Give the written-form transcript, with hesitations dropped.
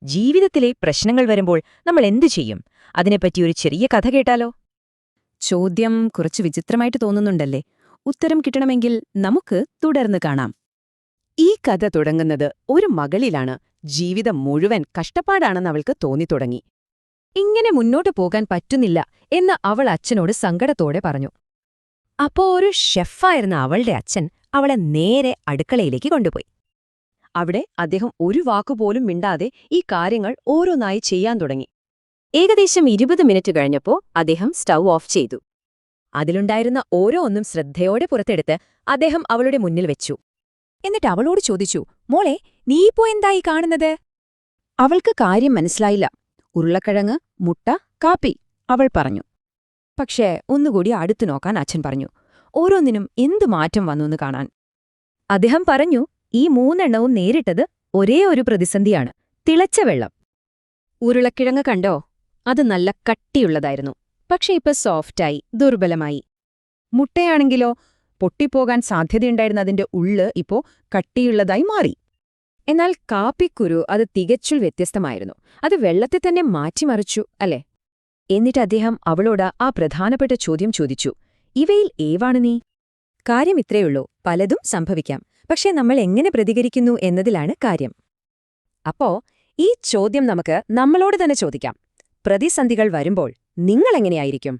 ജീവിതത്തിലെ പ്രശ്നങ്ങൾ വരുമ്പോൾ നമ്മൾ എന്തു ചെയ്യും? അതിനെപ്പറ്റി ഒരു ചെറിയ കഥ കേട്ടാലോ? ചോദ്യം കുറച്ച് വിചിത്രമായിട്ട് തോന്നുന്നുണ്ടല്ലേ? ഉത്തരം കിട്ടണമെങ്കിൽ നമുക്ക് തുടർന്ന് കാണാം. ഈ കഥ തുടങ്ങുന്നത് ഒരു മകളിലാണ്. ജീവിതം മുഴുവൻ കഷ്ടപ്പാടാണെന്ന് അവൾക്ക് തോന്നിത്തുടങ്ങി. ഇങ്ങനെ മുന്നോട്ടു പോകാൻ പറ്റുന്നില്ല എന്ന് അവൾ അച്ഛനോട് സങ്കടത്തോടെ പറഞ്ഞു. അപ്പോ ഒരു ഷെഫായിരുന്ന അവളുടെ അച്ഛൻ അവളെ നേരെ അടുക്കളയിലേക്ക് കൊണ്ടുപോയി. അവിടെ അദ്ദേഹം ഒരു വാക്കുപോലും മിണ്ടാതെ ഈ കാര്യങ്ങൾ ഓരോന്നായി ചെയ്യാൻ തുടങ്ങി. ഏകദേശം 20 മിനിറ്റ് കഴിഞ്ഞപ്പോ അദ്ദേഹം സ്റ്റൗ ഓഫ് ചെയ്തു. അതിലുണ്ടായിരുന്ന ഓരോന്നും ശ്രദ്ധയോടെ പുറത്തെടുത്ത് അദ്ദേഹം അവളുടെ മുന്നിൽ വെച്ചു. എന്നിട്ട് അവളോട് ചോദിച്ചു, മോളെ, നീയിപ്പോ എന്തായി കാണുന്നത്? അവൾക്ക് കാര്യം മനസ്സിലായില്ല. ഉരുളക്കിഴങ്ങ്, മുട്ട, കാപ്പി, അവൾ പറഞ്ഞു. പക്ഷേ ഒന്നുകൂടി അടുത്തു നോക്കാൻ അച്ഛൻ പറഞ്ഞു. ഓരോന്നിനും എന്തു മാറ്റം വന്നുവെന്ന് കാണാൻ. അദ്ദേഹം പറഞ്ഞു, ഈ 3 നേരിട്ടത് ഒരേ ഒരു പ്രതിസന്ധിയാണ്: തിളച്ച വെള്ളം. ഉരുളക്കിഴങ്ങ് കണ്ടോ? അത് നല്ല കട്ടിയുള്ളതായിരുന്നു. പക്ഷെ ഇപ്പൊ സോഫ്റ്റായി, ദുർബലമായി. മുട്ടയാണെങ്കിലോ, പൊട്ടിപ്പോകാൻ സാധ്യതയുണ്ടായിരുന്ന അതിന്റെ ഉള്ള് ഇപ്പോ കട്ടിയുള്ളതായി മാറി. എന്നാൽ കാപ്പിക്കുരു അത് തികച്ചും വ്യത്യസ്തമായിരുന്നു. അത് വെള്ളത്തെ തന്നെ മാറ്റിമറിച്ചു, അല്ലേ? എന്നിട്ട് അദ്ദേഹം അവളോട് ആ പ്രധാനപ്പെട്ട ചോദ്യം ചോദിച്ചു, ഇവയിൽ ഏവാണ് നീ? കാര്യം ഇത്രയുള്ളൂ, പലതും സംഭവിക്കാം, പക്ഷേ നമ്മൾ എങ്ങനെ പ്രതികരിക്കുന്നു എന്നതിലാണ് കാര്യം. അപ്പോ ഈ ചോദ്യം നമുക്ക് നമ്മളോട് തന്നെ ചോദിക്കാം. പ്രതിസന്ധികൾ വരുമ്പോൾ നിങ്ങളെങ്ങനെയായിരിക്കും?